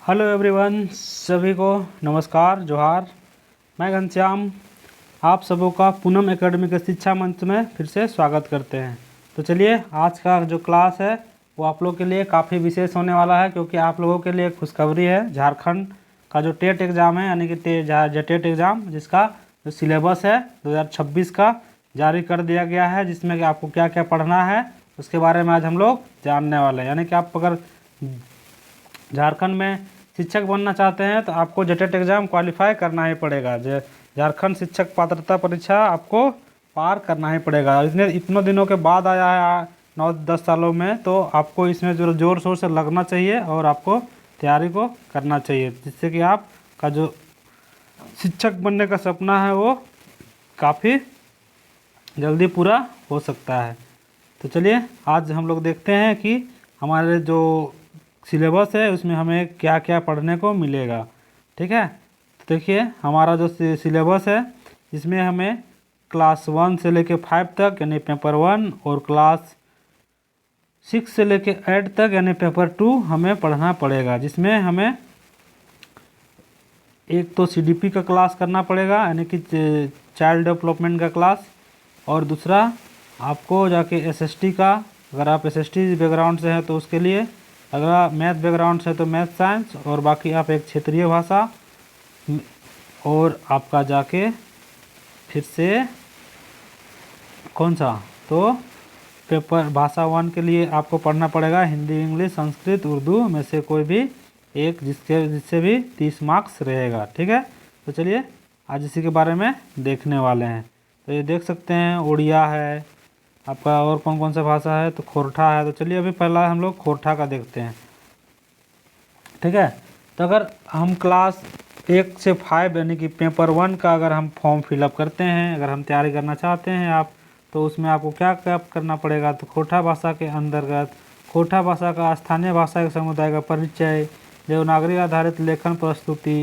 Hello everyone, सभी को नमस्कार जोहार। मैं घनश्याम आप सबों का पूनम एकेडमी के शिक्षा मंच में फिर से स्वागत करते हैं। तो चलिए, आज का जो क्लास है वो आप लोग के लिए काफ़ी विशेष होने वाला है, क्योंकि आप लोगों के लिए खुशखबरी है। झारखंड का जो टेट एग्ज़ाम है, यानी कि टेट एग्ज़ाम, जिसका जो सिलेबस है 2026 का जारी कर दिया गया है, जिसमें कि आपको क्या क्या पढ़ना है उसके बारे में आज हम लोग जानने वाले हैं। यानी कि आप अगर झारखंड में शिक्षक बनना चाहते हैं तो आपको जेटेट एग्ज़ाम क्वालिफाई करना ही पड़ेगा। झारखंड शिक्षक पात्रता परीक्षा आपको पार करना ही पड़ेगा। इतने दिनों के बाद आया है 9-10 सालों में, तो आपको इसमें जो ज़ोर शोर से लगना चाहिए और आपको तैयारी को करना चाहिए, जिससे कि आपका जो शिक्षक बनने का सपना है वो काफ़ी जल्दी पूरा हो सकता है। तो चलिए, आज हम लोग देखते हैं कि हमारे जो सिलेबस है उसमें हमें क्या क्या पढ़ने को मिलेगा। ठीक है, तो देखिए हमारा जो सिलेबस है इसमें हमें क्लास 1 से लेके 5 तक यानी पेपर 1 और क्लास 6 से लेके 8 तक यानी पेपर 2 हमें पढ़ना पड़ेगा, जिसमें हमें एक तो सीडीपी का क्लास करना पड़ेगा, यानी कि चाइल्ड डेवलपमेंट का क्लास, और दूसरा आपको जाके एसएसटी का, अगर आप एसएसटी बैकग्राउंड से हैं तो उसके लिए, अगर आप मैथ बैकग्राउंड से तो मैथ साइंस, और बाकी आप एक क्षेत्रीय भाषा, और आपका जाके फिर से कौन सा, तो पेपर भाषा 1 के लिए आपको पढ़ना पड़ेगा हिंदी, इंग्लिश, संस्कृत, उर्दू में से कोई भी एक, जिससे भी 30 मार्क्स रहेगा। ठीक है, तो चलिए आज इसी के बारे में देखने वाले हैं। तो ये देख सकते हैं उड़िया है आपका, और कौन कौन सा भाषा है, तो खोरठा है। तो चलिए अभी पहला हम लोग खोरठा का देखते हैं। ठीक है, तो अगर हम क्लास 1 से 5 यानी कि पेपर 1 का अगर हम फॉर्म फिलअप करते हैं, अगर हम तैयारी करना चाहते हैं आप, तो उसमें आपको क्या क्या करना पड़ेगा। तो खोरठा भाषा के अंतर्गत खोरठा भाषा का स्थानीय भाषा के समुदाय का परिचय, देवनागरी आधारित लेखन प्रस्तुति,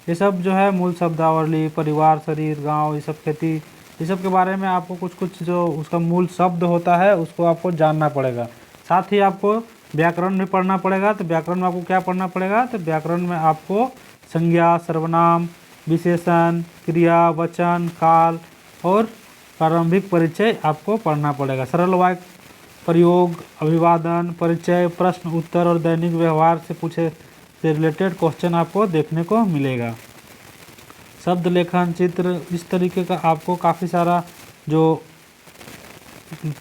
ये सब जो है मूल शब्दावली, परिवार, शरीर, गाँव, ये सब खेती, ये सब के बारे में आपको कुछ कुछ जो उसका मूल शब्द होता है उसको आपको जानना पड़ेगा। साथ ही आपको व्याकरण भी पढ़ना पड़ेगा। तो व्याकरण में आपको क्या पढ़ना पड़ेगा, तो व्याकरण में आपको संज्ञा, सर्वनाम, विशेषण, क्रिया, वचन, काल और प्रारंभिक परिचय आपको पढ़ना पड़ेगा। सरल वाक्य प्रयोग, अभिवादन, परिचय, प्रश्न उत्तर और दैनिक व्यवहार से पूछे से रिलेटेड क्वेश्चन आपको देखने को मिलेगा। शब्द लेखन, चित्र, इस तरीके का आपको काफ़ी सारा जो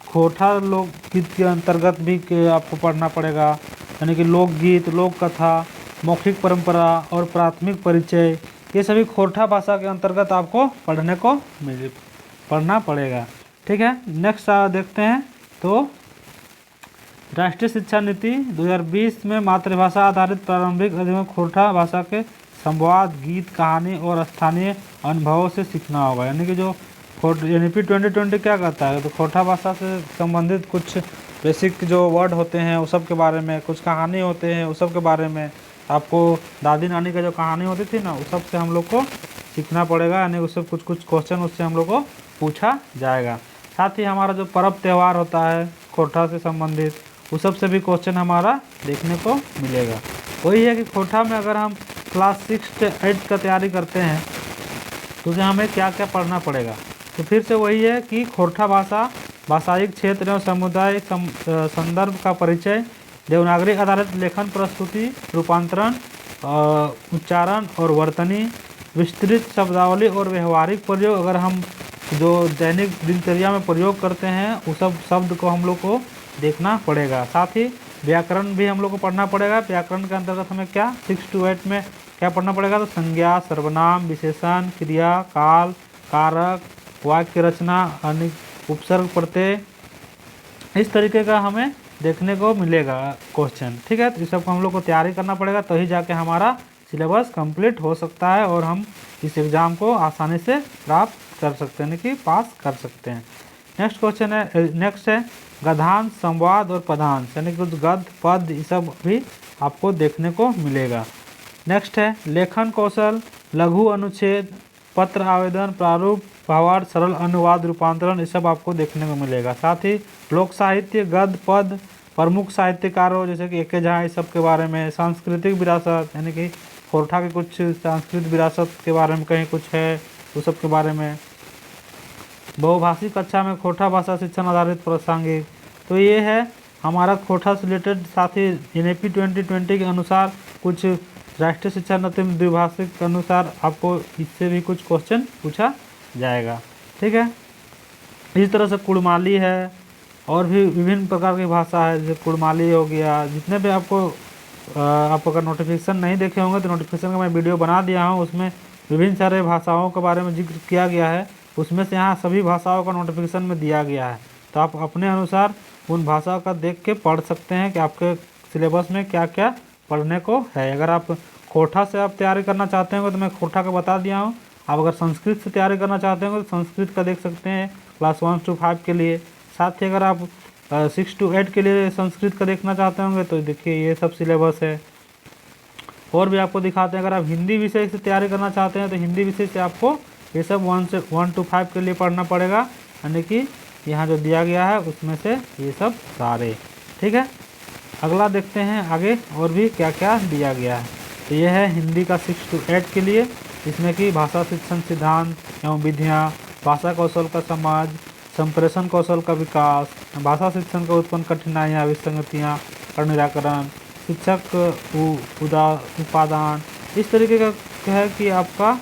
खोरठा लोकगीत के अंतर्गत भी के आपको पढ़ना पड़ेगा, यानी कि लोकगीत, लोक कथा, मौखिक परंपरा और प्राथमिक परिचय, ये सभी खोरठा भाषा के अंतर्गत आपको पढ़ना पड़ेगा। ठीक है, नेक्स्ट देखते हैं। तो राष्ट्रीय शिक्षा नीति 2020 में मातृभाषा आधारित प्रारंभिक अध्ययन खोरठा भाषा के संवाद, गीत, कहानी और स्थानीय अनुभवों से सीखना होगा। यानी कि जो एनईपी 2020 क्या कहता है, तो खोरठा भाषा से संबंधित कुछ बेसिक जो वर्ड होते हैं उस सब के बारे में, कुछ कहानी होते हैं उस सब के बारे में, आपको दादी नानी का जो कहानी होती थी ना, उस सब से हम लोग को सीखना पड़ेगा। यानी उससे कुछ कुछ क्वेश्चन उससे हम लोग को पूछा जाएगा। साथ ही हमारा जो पर्व त्यौहार होता है खोरठा से संबंधित, उस सब से भी क्वेश्चन हमारा देखने को मिलेगा। वही है कि खोरठा में अगर हम क्लास 6 से 8 का तैयारी करते हैं तो उसे हमें क्या क्या पढ़ना पड़ेगा। तो फिर से वही है कि खोरठा भाषा, भाषाई क्षेत्र एवं समुदाय संदर्भ का परिचय, देवनागरी आधारित लेखन प्रस्तुति, रूपांतरण, उच्चारण और वर्तनी, विस्तृत शब्दावली और व्यवहारिक प्रयोग, अगर हम जो दैनिक दिनचर्या में प्रयोग करते हैं उस सब शब्द को हम लोग को देखना पड़ेगा। साथ ही व्याकरण भी हम लोग को पढ़ना पड़ेगा। व्याकरण के अंतर्गत हमें क्या 6 से 8 में क्या पढ़ना पड़ेगा, तो संज्ञा, सर्वनाम, विशेषण, क्रिया, काल, कारक, वाक्य रचना, अनेक उपसर्ग, प्रत्यय, इस तरीके का हमें देखने को मिलेगा क्वेश्चन। ठीक है, तो इस सब को हम लोग को तैयारी करना पड़ेगा, तो ही जाके हमारा सिलेबस कंप्लीट हो सकता है और हम इस एग्ज़ाम को आसानी से प्राप्त कर सकते हैं, यानी कि पास कर सकते हैं। नेक्स्ट क्वेश्चन है, नेक्स्ट है गद्यांश, संवाद और पदांश, यानी कि गद्य, पद, ये सब भी आपको देखने को मिलेगा। नेक्स्ट है लेखन कौशल, लघु अनुच्छेद, पत्र आवेदन, प्रारूप, भावार्थ, सरल अनुवाद, रूपांतरण, ये सब आपको देखने को मिलेगा। साथ ही लोक साहित्य, गद्य, पद, प्रमुख साहित्यकारों जैसे कि एके झा, इस सब के बारे में। सांस्कृतिक विरासत यानी कि खोरठा के कुछ सांस्कृतिक विरासत के बारे में कहीं कुछ है, उस सब के बारे में। बहुभाषी कक्षा में खोरठा भाषा शिक्षण आधारित प्रासंगिक, तो ये है हमारा खोरठा से रिलेटेड। साथ ही NAP 2020 के अनुसार कुछ राष्ट्रीय शिक्षा नीति में द्विभाषिक के अनुसार आपको इससे भी कुछ क्वेश्चन पूछा जाएगा। ठीक है, इस तरह से कुड़माली है और भी विभिन्न प्रकार की भाषा है, जैसे कुड़माली हो गया। जितने भी आपको आप अगर नोटिफिकेशन नहीं देखे होंगे तो नोटिफिकेशन का मैं वीडियो बना दिया हूँ, उसमें विभिन्न सारे भाषाओं के बारे में जिक्र किया गया है। उसमें से यहाँ सभी भाषाओं का नोटिफिकेशन में दिया गया है, तो आप अपने अनुसार उन भाषाओं का देख के पढ़ सकते हैं कि आपके सिलेबस में क्या क्या पढ़ने को है। अगर आप खोरठा से आप तैयारी करना चाहते हैं तो मैं खोरठा का बता दिया हूँ। आप अगर संस्कृत से तैयारी करना चाहते हैं तो संस्कृत का देख सकते हैं क्लास 1 से 5 के लिए। साथ ही अगर आप 6 से 8 के लिए संस्कृत का देखना चाहते होंगे तो देखिए ये सब सिलेबस है। और भी आपको दिखाते हैं, अगर आप हिंदी विषय से तैयारी करना चाहते हैं तो हिंदी विषय से आपको ये सब 1 से 5 के लिए पढ़ना पड़ेगा, यानी कि यहाँ जो दिया गया है उसमें से ये सब सारे। ठीक है, अगला देखते हैं आगे और भी क्या क्या दिया गया है। तो ये है हिंदी का 6 से 8 के लिए, इसमें कि भाषा शिक्षण सिद्धांत एवं विधियाँ, भाषा कौशल का समाज, संप्रेषण कौशल का विकास, भाषा शिक्षण का उत्पन्न कठिनाइयाँ, विसंगतियाँ और निराकरण, शिक्षक उपादान। इस तरीके का है कि आपका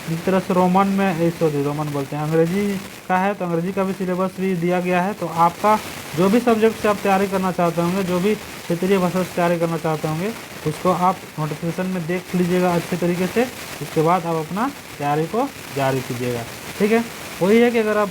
जिस तरह से रोमन में रोमन बोलते हैं, अंग्रेजी का है तो अंग्रेजी का भी सिलेबस भी दिया गया है। तो आपका जो भी सब्जेक्ट से आप तैयारी करना चाहते होंगे, जो भी क्षेत्रीय भाषा से तैयारी करना चाहते होंगे, उसको आप नोटिफिकेशन में देख लीजिएगा अच्छे तरीके से। उसके बाद आप अपना तैयारी को जारी कीजिएगा। ठीक है, वही है कि अगर आप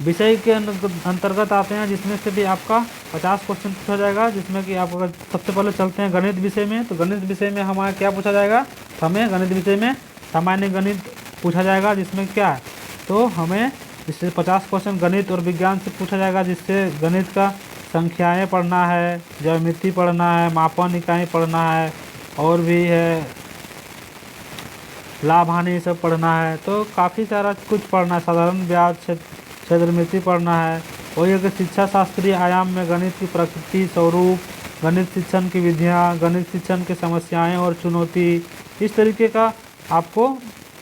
विषय के अंतर्गत आते हैं जिसमें से भी आपका 50 क्वेश्चन पूछा जाएगा, जिसमें कि आप अगर सबसे पहले चलते हैं गणित विषय में, तो गणित विषय में हमारा क्या पूछा जाएगा, हमें गणित विषय में सामान्य गणित पूछा जाएगा, जिसमें क्या है तो हमें इससे 50 क्वेश्चन गणित और विज्ञान से पूछा जाएगा, जिससे गणित का संख्याएँ पढ़ना है, ज्यामिति पढ़ना है, मापन इकाई पढ़ना है, और भी है लाभ हानि ये सब पढ़ना है। तो काफ़ी सारा कुछ पढ़ना है, साधारण ब्याज क्षेत्रमिति पढ़ना है। वही है कि शिक्षा शास्त्रीय आयाम में गणित की प्रकृति, स्वरूप, गणित शिक्षण की विधियाँ, गणित शिक्षण की समस्याएं और चुनौती, इस तरीके का आपको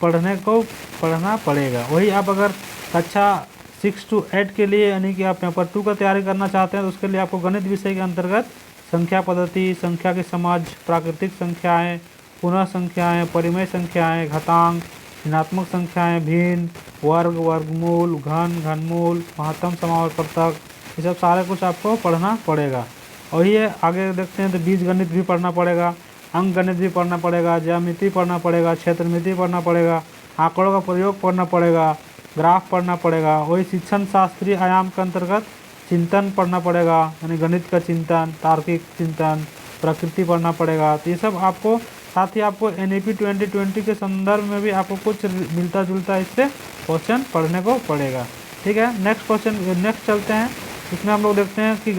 पढ़ना पड़ेगा। वही आप अगर कक्षा 6 से 8 के लिए यानी कि आप पेपर 2 का तैयारी करना चाहते हैं तो उसके लिए आपको गणित विषय के अंतर्गत संख्या पद्धति, संख्या के समाज, प्राकृतिक संख्याएँ, पुनः संख्याएँ, परिमेय संख्याएँ, घातांक, ऋणात्मक संख्याएँ, भिन्न, वर्ग, वर्गमूल, घन, घनमूल, महत्तम, समावर्तक, ये सब सारे कुछ आपको पढ़ना पड़ेगा। और ये आगे देखते हैं तो बीज गणित भी पढ़ना पड़ेगा, अंक गणित भी पढ़ना पड़ेगा, ज्यामिति पढ़ना पड़ेगा, क्षेत्रमिति पढ़ना पड़ेगा, आंकड़ों का प्रयोग पढ़ना पड़ेगा, ग्राफ पढ़ना पड़ेगा। वही शिक्षण शास्त्रीय आयाम के अंतर्गत चिंतन पढ़ना पड़ेगा, यानी गणित का चिंतन, तार्किक चिंतन, प्रकृति पढ़ना पड़ेगा। तो ये सब आपको, साथ ही आपको NAP 2020 के संदर्भ में भी आपको कुछ मिलता जुलता इससे क्वेश्चन पढ़ने को पड़ेगा। ठीक है, नेक्स्ट चलते हैं। इसमें हम लोग देखते हैं कि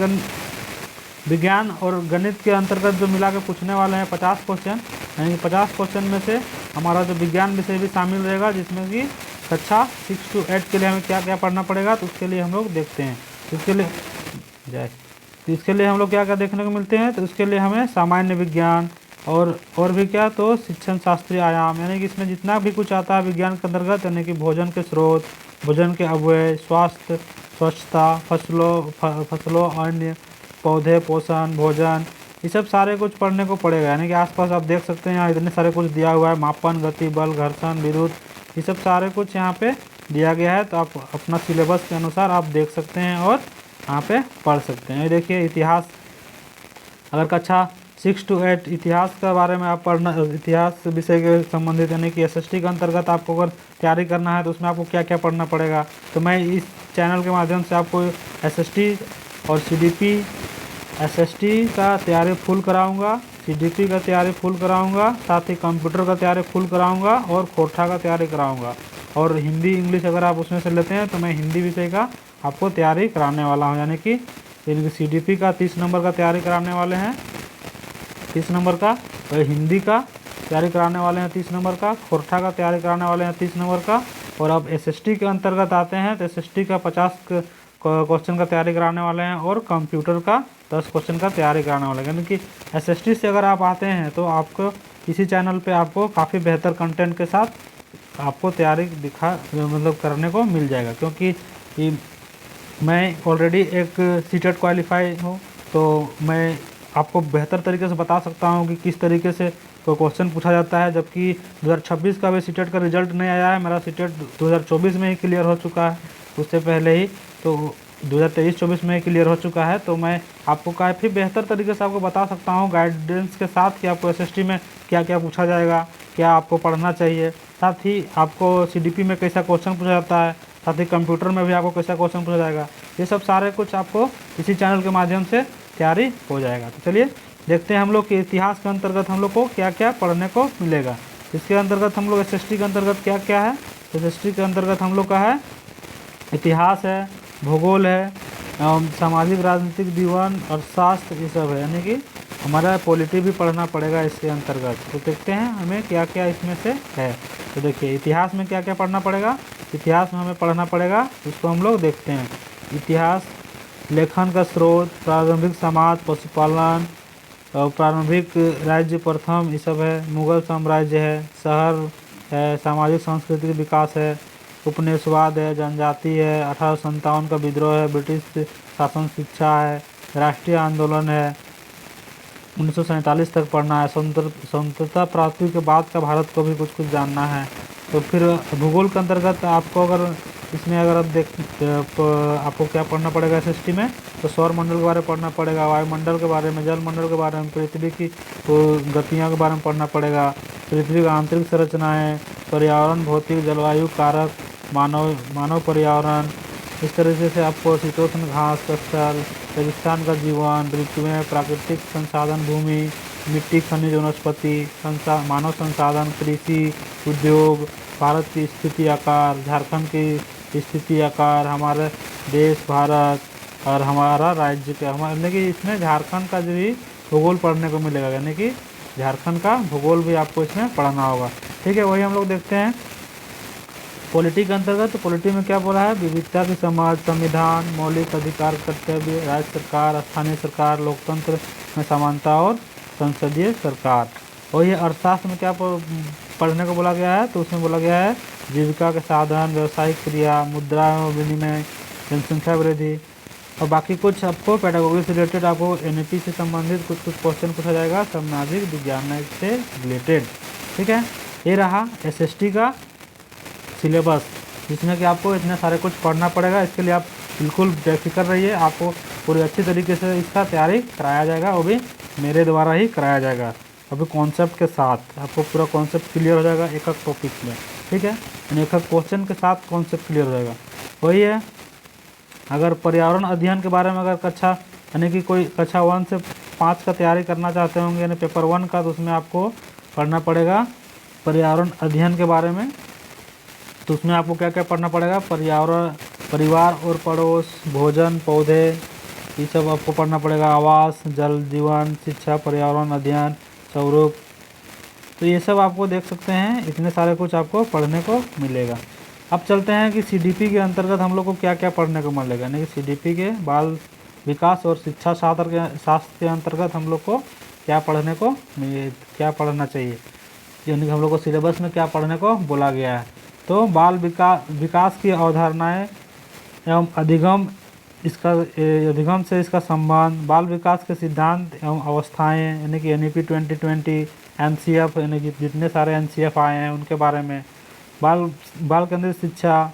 विज्ञान और गणित के अंतर्गत जो मिला के पूछने वाले हैं 50 क्वेश्चन, यानी 50 क्वेश्चन में से हमारा जो विज्ञान विषय भी शामिल रहेगा, जिसमें कि कक्षा 6 से 8 के लिए हमें क्या क्या पढ़ना पड़ेगा, तो उसके लिए हम लोग देखते हैं। इसके लिए हम लोग क्या क्या देखने को मिलते हैं, तो उसके लिए हमें सामान्य विज्ञान और भी क्या, तो शिक्षण शास्त्रीय आयाम, यानी कि इसमें जितना भी कुछ आता है विज्ञान के अंतर्गत, यानी कि भोजन के स्रोत, भोजन के अवयव, स्वास्थ्य, स्वच्छता, फसलों अन्य, पौधे, पोषण, भोजन, ये सब सारे कुछ पढ़ने को पड़ेगा। यानी कि आसपास आप देख सकते हैं यहाँ इतने सारे कुछ दिया हुआ है, मापन, गति, बल, घर्षण, विद्युत, ये सब सारे कुछ यहाँ पे दिया गया है। तो आप अपना सिलेबस के अनुसार आप देख सकते हैं और यहाँ पे पढ़ सकते हैं। ये देखिए इतिहास, अगर कक्षा 6 से 8 इतिहास के बारे में आप पढ़ना, इतिहास विषय के संबंधित, यानी कि SST के अंतर्गत आपको अगर तैयारी करना है तो उसमें आपको क्या क्या पढ़ना पड़ेगा, तो मैं इस चैनल के माध्यम से आपको SST और CDP SST का तैयारी फुल कराऊंगा, CDP का तैयारी फुल कराऊंगा, साथ ही कंप्यूटर का तैयारी फुल कराऊंगा और खोरठा का तैयारी कराऊंगा। और हिंदी इंग्लिश अगर आप उसमें से लेते हैं तो मैं हिंदी विषय का आपको तैयारी कराने वाला हूं, यानी कि CDP का 30 नंबर का तैयारी कराने वाले हैं 30 नंबर का, और हिंदी का तैयारी कराने वाले हैं 30 नंबर का, खोरठा का तैयारी कराने वाले हैं 30 नंबर का। और अब SST के अंतर्गत आते हैं तो SST का क्वेश्चन का तैयारी कराने वाले हैं और कंप्यूटर का 10 क्वेश्चन का तैयारी कराने वाले हैं। यानी कि एसएसटी से अगर आप आते हैं तो आपको इसी चैनल पे आपको काफ़ी बेहतर कंटेंट के साथ आपको तैयारी मतलब करने को मिल जाएगा, क्योंकि मैं ऑलरेडी एक सीटेट क्वालिफाई हूँ, तो मैं आपको बेहतर तरीके से बता सकता हूँ कि किस तरीके से कोई क्वेश्चन पूछा जाता है। जबकि 2026 का भी सीटेट का रिजल्ट नहीं आया है, मेरा सीटेट 2024 में ही क्लियर हो चुका है, उससे पहले ही तो 2023-24 में क्लियर हो चुका है। तो मैं आपको काफ़ी बेहतर तरीके से आपको बता सकता हूँ गाइडेंस के साथ कि आपको एसएसटी में क्या क्या पूछा जाएगा, क्या आपको पढ़ना चाहिए, साथ ही आपको सीडीपी में कैसा क्वेश्चन पूछा जाता है, साथ ही कंप्यूटर में भी आपको कैसा क्वेश्चन पूछा जाएगा। ये सब सारे कुछ आपको इसी चैनल के माध्यम से तैयारी हो जाएगा। तो चलिए देखते हैं हम लोग कि इतिहास के अंतर्गत हम लोग को क्या क्या पढ़ने को मिलेगा। इसके अंतर्गत हम लोग एसएसटी के अंतर्गत क्या क्या है, एसएसटी के अंतर्गत हम लोग का है इतिहास है, भूगोल है, सामाजिक राजनीतिक जीवन, अर्थशास्त्र, ये सब है। यानी कि हमारा पॉलिटी भी पढ़ना पड़ेगा इसके अंतर्गत। तो देखते हैं हमें क्या क्या इसमें से है। तो देखिए इतिहास में क्या क्या पढ़ना पड़ेगा, इतिहास में हमें पढ़ना पड़ेगा, इसको हम लोग देखते हैं। इतिहास, लेखन का स्रोत, प्रारंभिक समाज, पशुपालन, प्रारंभिक राज्य प्रथम, ये सब है। मुगल साम्राज्य है, शहर है, सामाजिक सांस्कृतिक विकास है, उपनिवेशवाद है, जनजाति है, 1857 का विद्रोह है, ब्रिटिश शासन, शिक्षा है, राष्ट्रीय आंदोलन है, 1947 तक पढ़ना है, स्वतंत्रता प्राप्ति के बाद का भारत को भी कुछ कुछ जानना है। तो फिर भूगोल के अंतर्गत आपको अगर इसमें अगर आप आपको क्या पढ़ना पड़ेगा एसएसटी में, तो सौर मंडल के बारे में पढ़ना पड़ेगा, वायुमंडल के बारे में, जल मंडल के बारे में, पृथ्वी की गतियों के बारे में पढ़ना पड़ेगा, पृथ्वी का आंतरिक संरचनाएं, पर्यावरण, भौतिक, जलवायु कारक, मानव पर्यावरण। इस तरीके से आपको शीतोष्ण घास का स्तर, रेगिस्तान का जीवन, ऋतुएं, प्राकृतिक संसाधन, भूमि, मिट्टी, खनिज, वनस्पति, मानव संसाधन, कृषि, उद्योग, भारत की स्थिति आकार, झारखंड की स्थिति आकार, हमारे देश भारत और हमारा राज्य का यानी कि इसमें झारखंड का जो भी भूगोल पढ़ने को मिलेगा, यानी कि झारखंड का भूगोल भी आपको इसमें पढ़ना होगा। ठीक है, वही हम लोग देखते हैं पॉलिटी के अंतर्गत। तो पॉलिटी में क्या बोला है, विविधता की समाज, संविधान, मौलिक अधिकार, कर्तव्य, राज्य सरकार, स्थानीय सरकार, लोकतंत्र में समानता और संसदीय सरकार। वही अर्थशास्त्र में क्या पढ़ने को बोला गया है, तो उसमें बोला गया है जीविका के साधन, व्यावसायिक क्रिया, मुद्रा एवं विनिमय, जनसंख्या वृद्धि और बाकी कुछ आपको पेडागोगी से रिलेटेड आपको एनईपी से संबंधित कुछ कुछ क्वेश्चन पूछा जाएगा, सामाजिक विज्ञान से रिलेटेड। ठीक है, ये रहा एसएसटी का सिलेबस, जिसमें कि आपको इतने सारे कुछ पढ़ना पड़ेगा। इसके लिए आप बिल्कुल बेफिक्र रहिए, आपको पूरी अच्छी तरीके से इसका तैयारी कराया जाएगा, वो भी मेरे द्वारा ही कराया जाएगा। अभी कॉन्सेप्ट के साथ आपको पूरा कॉन्सेप्ट क्लियर हो जाएगा एक एक टॉपिक में। ठीक है, यानी एक एक क्वेश्चन के साथ कॉन्सेप्ट क्लियर हो जाएगा। वही है, अगर पर्यावरण अध्ययन के बारे में अगर कक्षा यानी कि कोई कक्षा 1 से 5 का तैयारी करना चाहते होंगे, यानी पेपर 1 का, तो उसमें आपको पढ़ना पड़ेगा पर्यावरण अध्ययन के बारे में। तो उसमें आपको क्या क्या पढ़ना पड़ेगा, पर्यावरण, परिवार और पड़ोस, भोजन, पौधे, ये सब आपको पढ़ना पड़ेगा, आवास, जल जीवन, शिक्षा, पर्यावरण अध्ययन, स्वरूप। तो ये सब आपको देख सकते हैं, इतने सारे कुछ आपको पढ़ने को मिलेगा। अब चलते हैं कि सीडीपी के अंतर्गत हम लोग को क्या क्या पढ़ने को मिलेगा, यानी कि सीडीपी के बाल विकास और शिक्षा शास्त्र के अंतर्गत हम लोग को क्या पढ़ना चाहिए, यानी कि हम लोग को सिलेबस में क्या पढ़ने को बोला गया है। तो बाल विकास की अवधारणाएं एवं अधिगम से इसका संबंध, बाल विकास के सिद्धांत एवं अवस्थाएं, यानी कि एनईपी 2020, एनसीएफ, यानी कि जितने सारे एनसीएफ आए हैं उनके बारे में, बाल केंद्रित शिक्षा,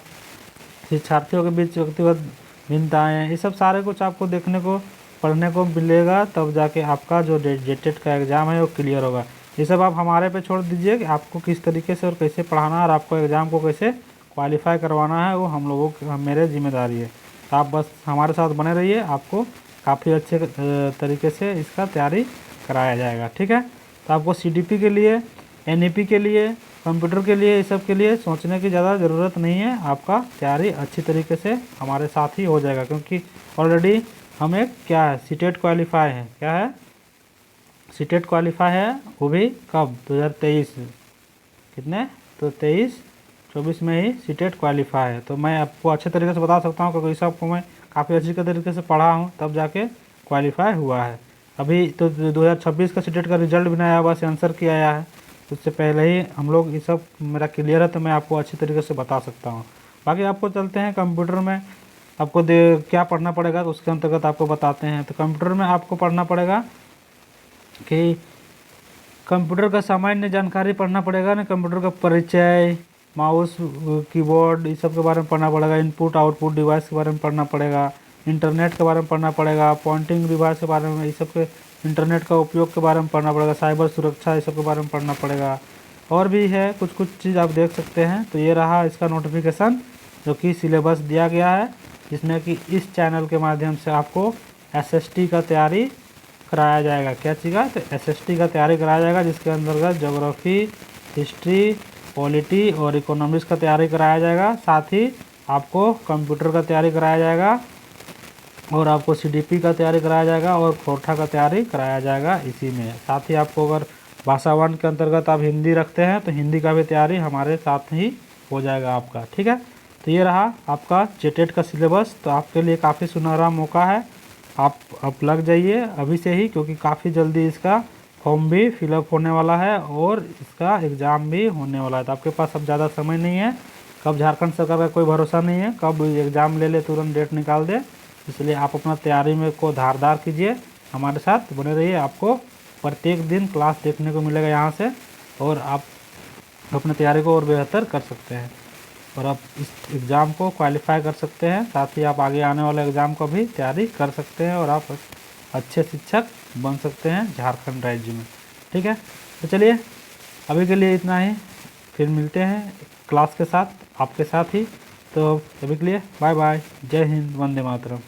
शिक्षार्थियों के बीच व्यक्तिगत भिन्नताएँ, ये सब सारे कुछ आपको देखने को पढ़ने को मिलेगा, तब जाके आपका जो जेटेट का एग्ज़ाम है वो क्लियर होगा। ये सब आप हमारे पे छोड़ दीजिए कि आपको किस तरीके से और कैसे पढ़ाना है और आपको एग्ज़ाम को कैसे क्वालिफाई करवाना है, वो हम लोगों की मेरे जिम्मेदारी है। तो आप बस हमारे साथ बने रहिए, आपको काफ़ी अच्छे तरीके से इसका तैयारी कराया जाएगा। ठीक है, तो आपको सीडीपी के लिए, एनईपी के लिए, कंप्यूटर के लिए, इस सब के लिए सोचने की ज़्यादा ज़रूरत नहीं है। आपका तैयारी अच्छी तरीके से हमारे साथ ही हो जाएगा, क्योंकि ऑलरेडी हमें क्या है, सीटेट क्वालिफाई है। क्या है, सीटेट क्वालिफाई है, वो भी कब, 2023 कितने, तो 23-24 में ही सीटेट क्वालिफाई है। तो मैं आपको अच्छे तरीके से बता सकता हूँ, क्योंकि इस आपको मैं काफ़ी अच्छी तरीके से पढ़ा हूँ, तब जाके क्वालिफाई हुआ है। अभी तो 2026 का सीटेट का रिजल्ट भी नहीं आया, बस आंसर की आया है। उससे पहले ही हम लोग ये सब मेरा क्लियर है, तो मैं आपको अच्छी तरीके से बता सकता हूँ। बाकी आपको चलते हैं कंप्यूटर में, आपको क्या पढ़ना पड़ेगा तो उसके अंतर्गत आपको बताते हैं। तो कंप्यूटर में आपको पढ़ना पड़ेगा कि कंप्यूटर का सामान्य जानकारी पढ़ना पड़ेगा ना, कंप्यूटर का परिचय, माउस, कीबोर्ड, इस सब के बारे में पढ़ना पड़ेगा। इनपुट आउटपुट डिवाइस के बारे में पढ़ना पड़ेगा, इंटरनेट के बारे में पढ़ना पड़ेगा, पॉइंटिंग डिवाइस के बारे में, इस सब के इंटरनेट का उपयोग के बारे में पढ़ना पड़ेगा, साइबर सुरक्षा, इस सब के बारे में पढ़ना पड़ेगा। और भी है कुछ कुछ चीज़ आप देख सकते हैं। तो ये रहा इसका नोटिफिकेशन जो कि सिलेबस दिया गया है, जिसमें कि इस चैनल के माध्यम से आपको एसएसटी का तैयारी कराया जाएगा। क्या चीज़ का? तो एसएसटी का तैयारी कराया जाएगा, जिसके अंतर्गत ज्योग्राफी, हिस्ट्री, पॉलिटी और इकोनॉमिक्स का तैयारी कराया जाएगा। साथ ही आपको कंप्यूटर का तैयारी कराया जाएगा, और आपको सीडीपी का तैयारी कराया जाएगा, और खोरठा का तैयारी कराया जाएगा इसी में। साथ ही आपको अगर भाषा वन के अंतर्गत आप हिंदी रखते हैं तो हिंदी का भी तैयारी हमारे साथ ही हो जाएगा आपका। ठीक है, तो ये रहा आपका जेटेट का सिलेबस। तो आपके लिए काफ़ी सुनहरा मौका है, आप लग जाइए अभी से ही, क्योंकि काफ़ी जल्दी इसका फॉर्म भी फिलअप होने वाला है और इसका एग्ज़ाम भी होने वाला है। तो आपके पास अब ज़्यादा समय नहीं है, कब झारखंड सरकार का कोई भरोसा नहीं है, कब एग्ज़ाम ले ले तुरंत डेट निकाल दे। इसलिए आप अपना तैयारी में को धारदार कीजिए, हमारे साथ बने रहिए। आपको प्रत्येक दिन क्लास देखने को मिलेगा यहाँ से, और आप अपनी तैयारी को और बेहतर कर सकते हैं, और आप इस एग्ज़ाम को क्वालिफाई कर सकते हैं। साथ ही आप आगे आने वाले एग्ज़ाम को भी तैयारी कर सकते हैं, और आप अच्छे शिक्षक बन सकते हैं झारखंड राज्य में। ठीक है, तो चलिए अभी के लिए इतना ही, फिर मिलते हैं क्लास के साथ आपके साथ ही। तो अभी के लिए बाय बाय, जय हिंद, वंदे मातरम।